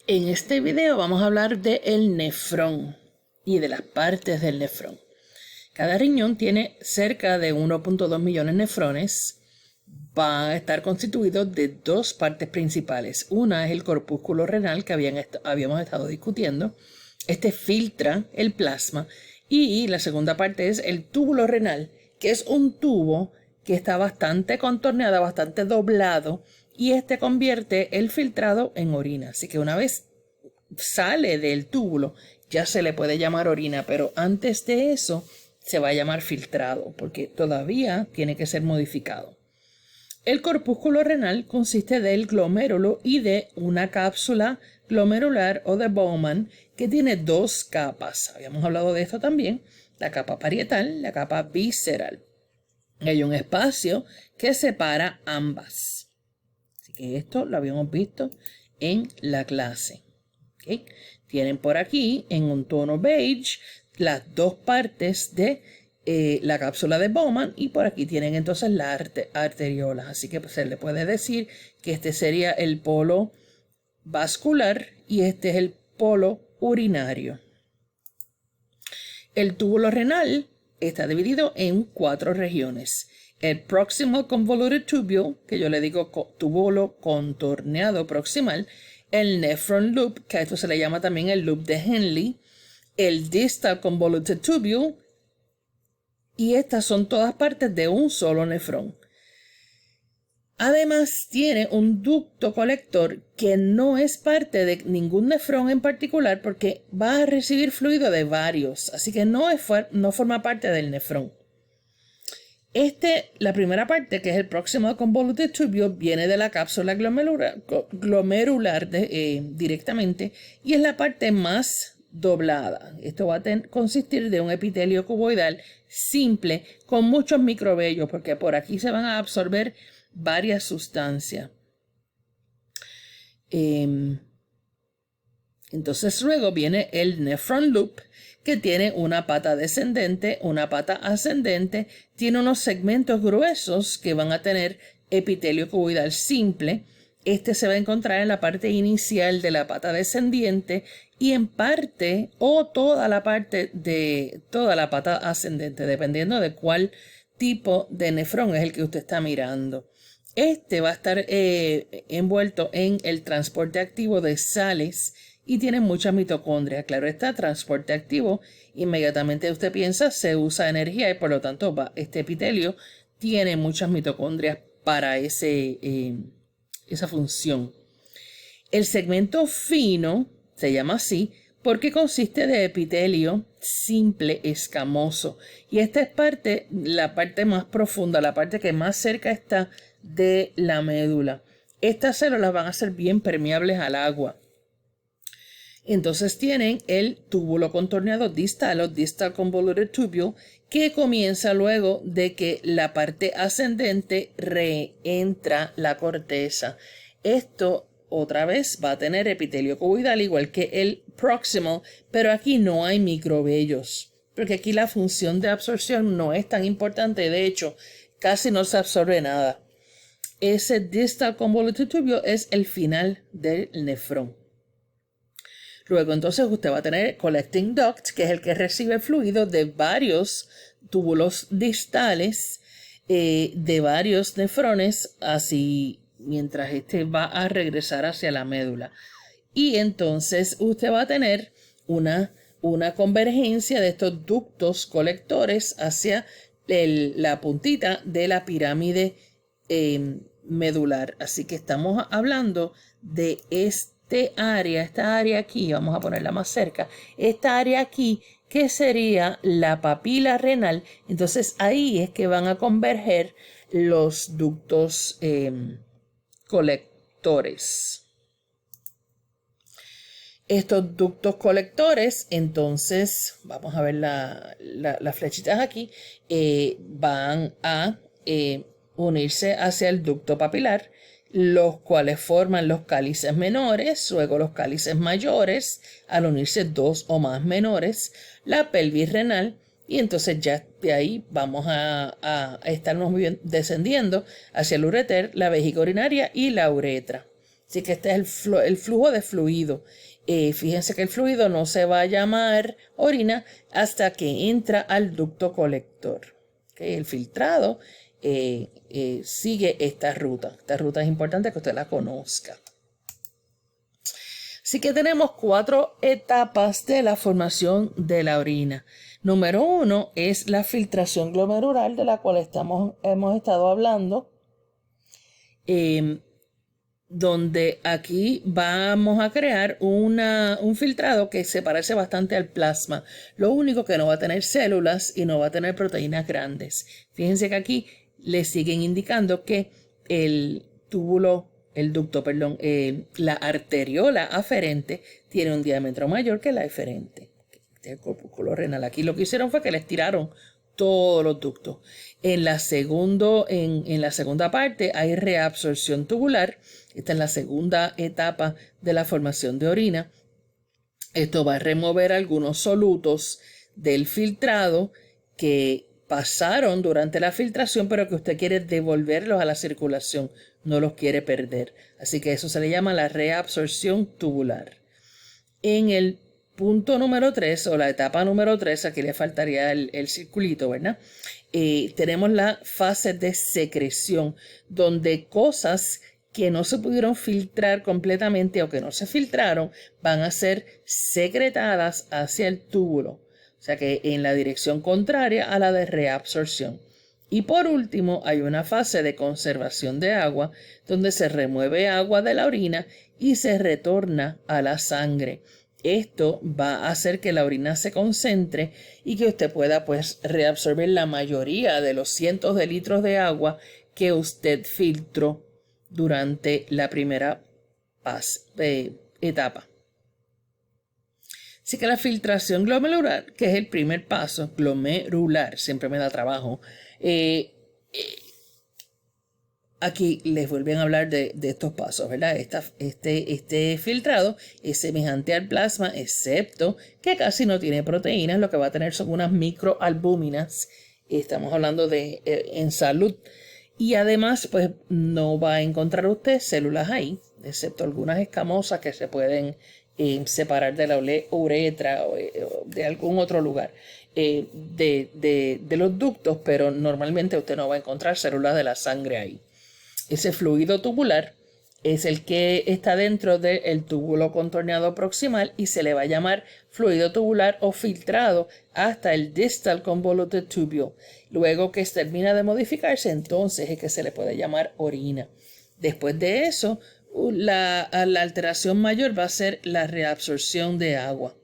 En este video vamos a hablar del nefrón y de las partes del nefrón. Cada riñón tiene cerca de 1.2 millones de nefrones. Va a estar constituido de dos partes principales. Una es el corpúsculo renal que habíamos estado discutiendo. Este filtra el plasma. Y la segunda parte es el túbulo renal, que es un tubo que está bastante contorneado, bastante doblado, y este convierte el filtrado en orina. Así que una vez sale del túbulo, ya se le puede llamar orina, pero antes de eso se va a llamar filtrado, porque todavía tiene que ser modificado. El corpúsculo renal consiste del glomérulo y de una cápsula glomerular o de Bowman que tiene dos capas. Habíamos hablado de esto también, la capa parietal, la capa visceral. Hay un espacio que separa ambas. Así que esto lo habíamos visto en la clase. ¿Okay? Tienen por aquí en un tono beige las dos partes de la cápsula de Bowman y por aquí tienen entonces las arteriolas. Así que se le puede decir que este sería el polo vascular y este es el polo urinario. El túbulo renal está dividido en 4 regiones. El proximal convoluted tubule, que yo le digo túbulo contorneado proximal, el nephron loop, que a esto se le llama también el loop de Henle, el distal convoluted tubule, y estas son todas partes de un solo nefrón. Además, tiene un ducto colector que no es parte de ningún nefrón en particular porque va a recibir fluido de varios, así que no forma parte del nefrón. La primera parte, que es el proximal convoluted tubule, viene de la cápsula glomerular directamente y es la parte más doblada. Esto va a consistir de un epitelio cuboidal simple con muchos microvellos porque por aquí se van a absorber varias sustancias. Entonces luego viene el nephron loop, que tiene una pata descendente, una pata ascendente, tiene unos segmentos gruesos que van a tener epitelio cuboidal simple. Este se va a encontrar en la parte inicial de la pata descendiente y en parte o toda la parte de toda la pata ascendente, dependiendo de cuál tipo de nefrón es el que usted está mirando. Este va a estar envuelto en el transporte activo de sales y tiene muchas mitocondrias. Claro está, transporte activo, inmediatamente usted piensa, se usa energía y por lo tanto este epitelio tiene muchas mitocondrias para esa función. El segmento fino se llama así porque consiste de epitelio simple escamoso y esta es la parte más profunda, la parte que más cerca está de la médula. Estas células van a ser bien permeables al agua. Entonces tienen el túbulo contorneado distal o distal convoluted tubule que comienza luego de que la parte ascendente reentra la corteza. Esto otra vez va a tener epitelio cuboidal igual que el proximal, pero aquí no hay microvellos, porque aquí la función de absorción no es tan importante, de hecho casi no se absorbe nada. Ese distal convoluted tubule es el final del nefrón. Luego entonces usted va a tener collecting duct, que es el que recibe fluido de varios túbulos distales, de varios nefrones, así mientras este va a regresar hacia la médula. Y entonces usted va a tener una convergencia de estos ductos colectores hacia la puntita de la pirámide medular. Así que estamos hablando de esta área aquí, vamos a ponerla más cerca, esta área aquí que sería la papila renal. Entonces ahí es que van a converger los ductos colectores. Estos ductos colectores, entonces, vamos a ver las flechitas aquí, van a unirse hacia el ducto papilar, los cuales forman los cálices menores, luego los cálices mayores, al unirse dos o más menores, la pelvis renal, y entonces ya de ahí vamos a estarnos descendiendo hacia el ureter, la vejiga urinaria y la uretra. Así que este es el flujo de fluido. Fíjense que el fluido no se va a llamar orina hasta que entra al ducto colector. ¿Okay? El filtrado sigue esta ruta. Esta ruta es importante que usted la conozca. Así que tenemos 4 etapas de la formación de la orina. Número 1 es la filtración glomerular, de la cual hemos estado hablando. Donde aquí vamos a crear un filtrado que se parece bastante al plasma. Lo único que no va a tener células y no va a tener proteínas grandes. Fíjense que aquí le siguen indicando que la arteriola aferente tiene un diámetro mayor que la eferente. Este es el corpúsculo renal. Aquí lo que hicieron fue que les tiraron todos los ductos. En la segunda parte hay reabsorción tubular. Esta es la segunda etapa de la formación de orina. Esto va a remover algunos solutos del filtrado que pasaron durante la filtración, pero que usted quiere devolverlos a la circulación, no los quiere perder. Así que eso se le llama la reabsorción tubular. En el punto número 3 o la etapa número 3, aquí le faltaría el circulito, ¿verdad? Tenemos la fase de secreción, donde cosas que no se pudieron filtrar completamente o que no se filtraron van a ser secretadas hacia el túbulo. O sea que en la dirección contraria a la de reabsorción. Y por último, hay una fase de conservación de agua, donde se remueve agua de la orina y se retorna a la sangre. Esto va a hacer que la orina se concentre y que usted pueda pues reabsorber la mayoría de los cientos de litros de agua que usted filtró durante la primera etapa. Así que la filtración glomerular, que es el primer paso, glomerular, siempre me da trabajo. Aquí les vuelven a hablar de estos pasos, ¿verdad? Este filtrado es semejante al plasma, excepto que casi no tiene proteínas, lo que va a tener son unas microalbúminas. Estamos hablando de en salud. Y además, pues no va a encontrar usted células ahí, excepto algunas escamosas que se pueden separar de la uretra o de algún otro lugar de los ductos, pero normalmente usted no va a encontrar células de la sangre ahí. Ese fluido tubular es el que está dentro del túbulo contorneado proximal y se le va a llamar fluido tubular o filtrado hasta el distal convoluted tubule. Luego que termina de modificarse, entonces es que se le puede llamar orina. Después de eso, la alteración mayor va a ser la reabsorción de agua.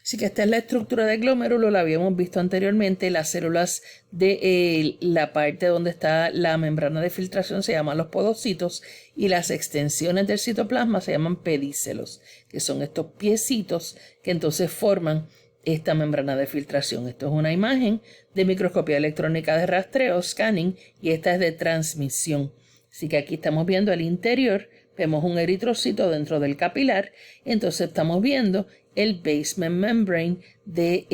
Así que esta es la estructura del glomérulo, la habíamos visto anteriormente. Las células de la parte donde está la membrana de filtración se llaman los podocitos y las extensiones del citoplasma se llaman pedicelos, que son estos piecitos que entonces forman esta membrana de filtración. Esto es una imagen de microscopía electrónica de rastreo, scanning, y esta es de transmisión. Así que aquí estamos viendo el interior, vemos un eritrocito dentro del capilar, entonces estamos viendo el basement membrane de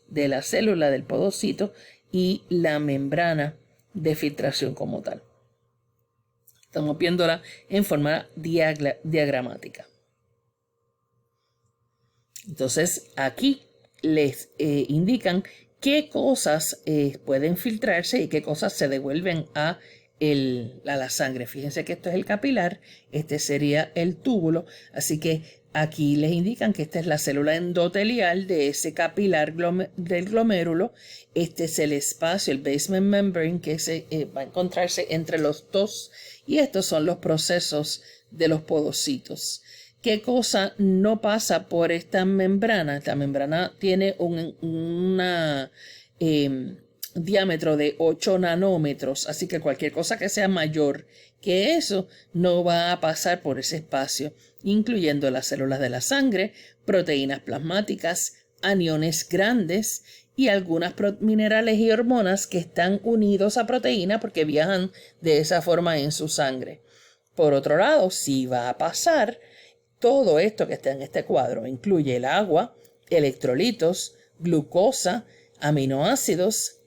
la célula del podocito y la membrana de filtración como tal. Estamos viéndola en forma diagramática. Entonces aquí les indican qué cosas pueden filtrarse y qué cosas se devuelven a la sangre. Fíjense que esto es el capilar, este sería el túbulo, así que aquí les indican que esta es la célula endotelial de ese capilar del glomérulo. Este es el espacio, el basement membrane, que va a encontrarse entre los dos, y estos son los procesos de los podocitos. ¿Qué cosa no pasa por esta membrana? Esta membrana tiene un diámetro de 8 nanómetros, así que cualquier cosa que sea mayor que eso no va a pasar por ese espacio, incluyendo las células de la sangre, proteínas plasmáticas, aniones grandes y algunas minerales y hormonas que están unidos a proteína porque viajan de esa forma en su sangre. Por otro lado, sí va a pasar todo esto que está en este cuadro, incluye el agua, electrolitos, glucosa, aminoácidos,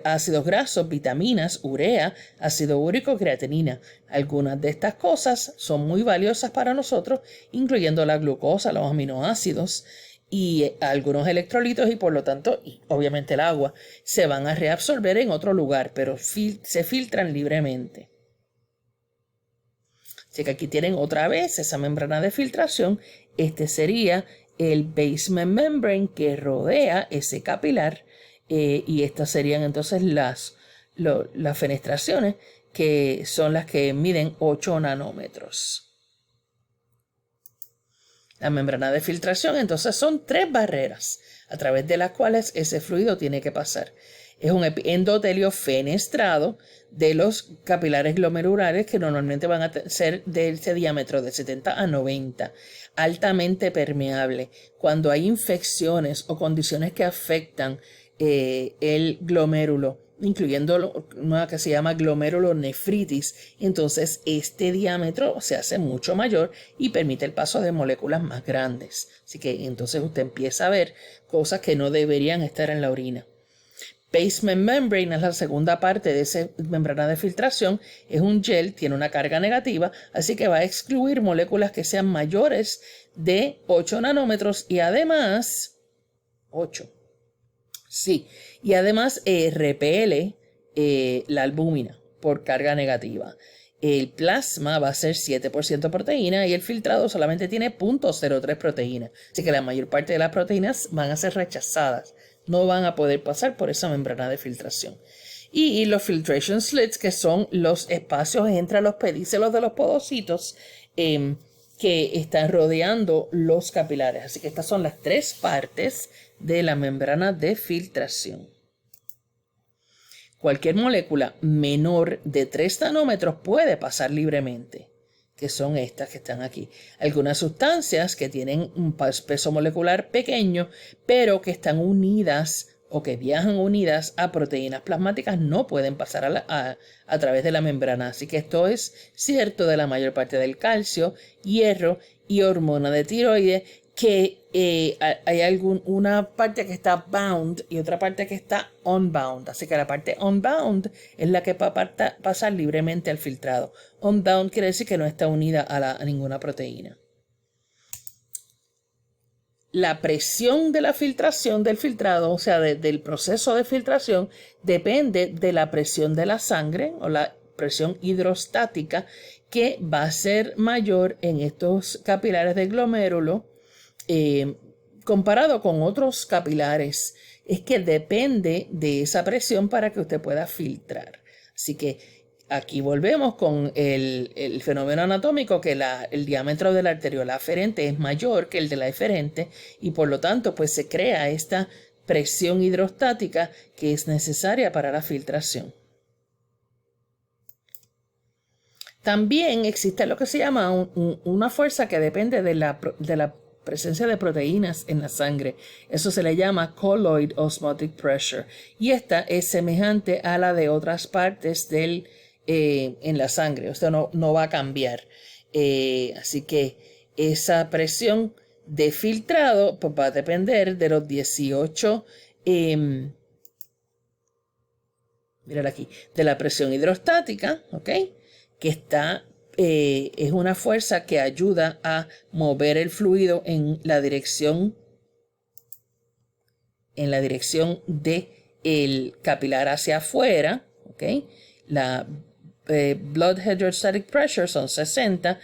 ácidos grasos, vitaminas, urea, ácido úrico, creatinina. Algunas de estas cosas son muy valiosas para nosotros, incluyendo la glucosa, los aminoácidos y algunos electrolitos y por lo tanto, y obviamente el agua, se van a reabsorber en otro lugar, pero se filtran libremente. Así que aquí tienen otra vez esa membrana de filtración. Este sería el basement membrane que rodea ese capilar. Y estas serían entonces las fenestraciones, que son las que miden 8 nanómetros. La membrana de filtración entonces son 3 barreras a través de las cuales ese fluido tiene que pasar. Es un endotelio fenestrado de los capilares glomerulares que normalmente van a ser de ese diámetro de 70 a 90, altamente permeable. Cuando hay infecciones o condiciones que afectan el glomérulo, incluyendo una que se llama glomerulonefritis, entonces este diámetro se hace mucho mayor y permite el paso de moléculas más grandes. Así que entonces usted empieza a ver cosas que no deberían estar en la orina. Basement membrane es la segunda parte de esa membrana de filtración. Es un gel, tiene una carga negativa, así que va a excluir moléculas que sean mayores de 8 nanómetros y además 8. Sí, y además repele la albúmina por carga negativa. El plasma va a ser 7% proteína y el filtrado solamente tiene 0.03 proteína. Así que la mayor parte de las proteínas van a ser rechazadas. No van a poder pasar por esa membrana de filtración. Y los filtration slits, que son los espacios entre los pedícelos de los podocitos que están rodeando los capilares. Así que estas son las 3 partes de la membrana de filtración. Cualquier molécula menor de 3 nanómetros puede pasar libremente, que son estas que están aquí. Algunas sustancias que tienen un peso molecular pequeño, pero que están unidas o que viajan unidas a proteínas plasmáticas, no pueden pasar a través de la membrana. Así que esto es cierto de la mayor parte del calcio, hierro y hormona de tiroides, que hay una parte que está bound y otra parte que está unbound. Así que la parte unbound es la que va a pasar libremente al filtrado. Unbound quiere decir que no está unida a ninguna proteína. La presión de la filtración del filtrado, o sea, del proceso de filtración, depende de la presión de la sangre o la presión hidrostática, que va a ser mayor en estos capilares del glomérulo comparado con otros capilares. Es que depende de esa presión para que usted pueda filtrar. Así que aquí volvemos con el fenómeno anatómico, que el diámetro de la arteriola aferente es mayor que el de la eferente y por lo tanto pues se crea esta presión hidrostática que es necesaria para la filtración. También existe lo que se llama una fuerza que depende de la presencia de proteínas en la sangre. Eso se le llama colloid osmotic pressure y esta es semejante a la de otras partes en la sangre. O sea, no va a cambiar. Así que esa presión de filtrado pues, va a depender de los 18 mírala aquí, de la presión hidrostática, ¿ok? Que es una fuerza que ayuda a mover el fluido en la dirección del capilar hacia afuera, ¿ok? La blood hydrostatic pressure son 60,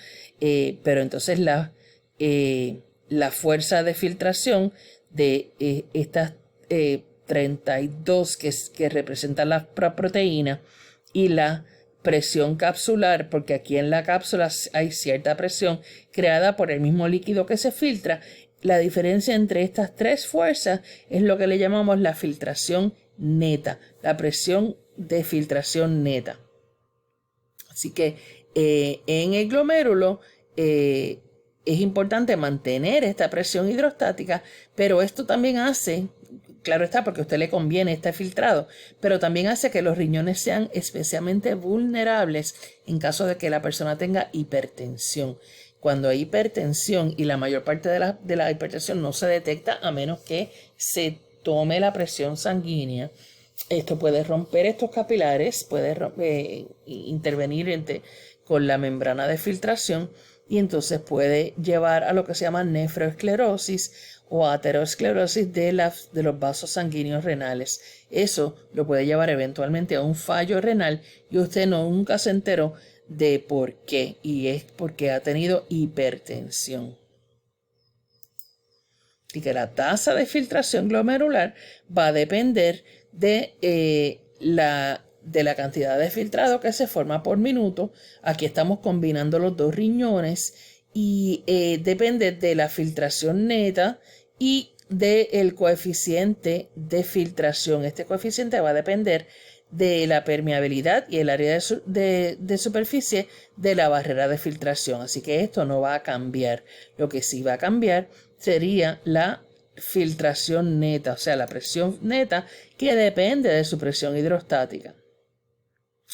pero entonces la fuerza de filtración de estas 32 que representan la proteína y la presión capsular, porque aquí en la cápsula hay cierta presión creada por el mismo líquido que se filtra. La diferencia entre estas 3 fuerzas es lo que le llamamos la filtración neta, la presión de filtración neta. Así que en el glomérulo es importante mantener esta presión hidrostática, pero esto también hace, claro está, porque a usted le conviene este filtrado, pero también hace que los riñones sean especialmente vulnerables en caso de que la persona tenga hipertensión. Cuando hay hipertensión, y la mayor parte de la hipertensión no se detecta a menos que se tome la presión sanguínea, Esto puede romper estos capilares, puede intervenir con la membrana de filtración y entonces puede llevar a lo que se llama nefroesclerosis o aterosclerosis de los vasos sanguíneos renales. Eso lo puede llevar eventualmente a un fallo renal y usted nunca se enteró de por qué, y es porque ha tenido hipertensión. Y que la tasa de filtración glomerular va a depender de la cantidad de filtrado que se forma por minuto. Aquí estamos combinando los dos riñones y depende de la filtración neta y del coeficiente de filtración. Este coeficiente va a depender de la permeabilidad y el área de superficie de la barrera de filtración. Así que esto no va a cambiar. Lo que sí va a cambiar sería la filtración neta, o sea, la presión neta, que depende de su presión hidrostática.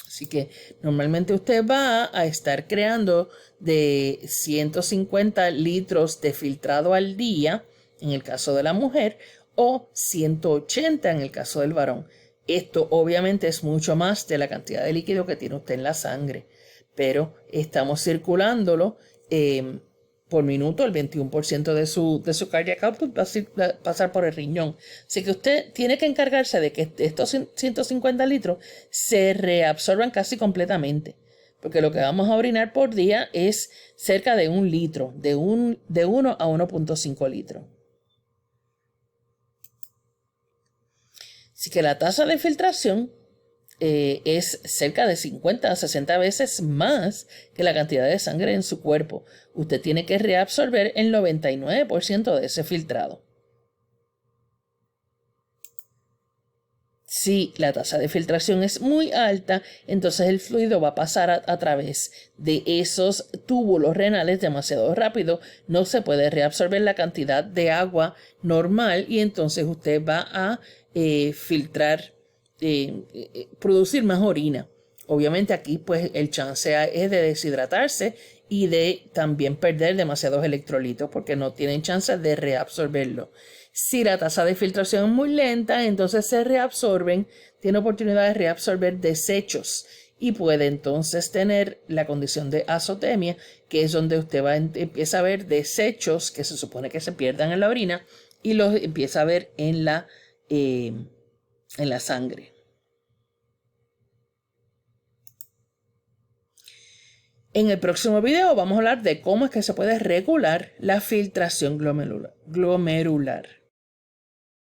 Así que normalmente usted va a estar creando de 150 litros de filtrado al día, en el caso de la mujer, o 180 en el caso del varón. Esto obviamente es mucho más de la cantidad de líquido que tiene usted en la sangre, pero estamos circulándolo por minuto. El 21% de su cardiac output va a pasar por el riñón. Así que usted tiene que encargarse de que estos 150 litros se reabsorban casi completamente, porque lo que vamos a orinar por día es cerca de 1 litro, de 1 a 1.5 litros. Así que la tasa de filtración es cerca de 50 a 60 veces más que la cantidad de sangre en su cuerpo. Usted tiene que reabsorber el 99% de ese filtrado. Si la tasa de filtración es muy alta, entonces el fluido va a pasar a través de esos túbulos renales demasiado rápido. No se puede reabsorber la cantidad de agua normal y entonces usted va a filtrar, producir más orina. Obviamente aquí pues el chance es de deshidratarse y de también perder demasiados electrolitos porque no tienen chance de reabsorberlo. Si la tasa de filtración es muy lenta, entonces se reabsorben, tiene oportunidad de reabsorber desechos y puede entonces tener la condición de azotemia, que es donde usted empieza a ver desechos que se supone que se pierdan en la orina y los empieza a ver en la sangre. En el próximo video vamos a hablar de cómo es que se puede regular la filtración glomerular.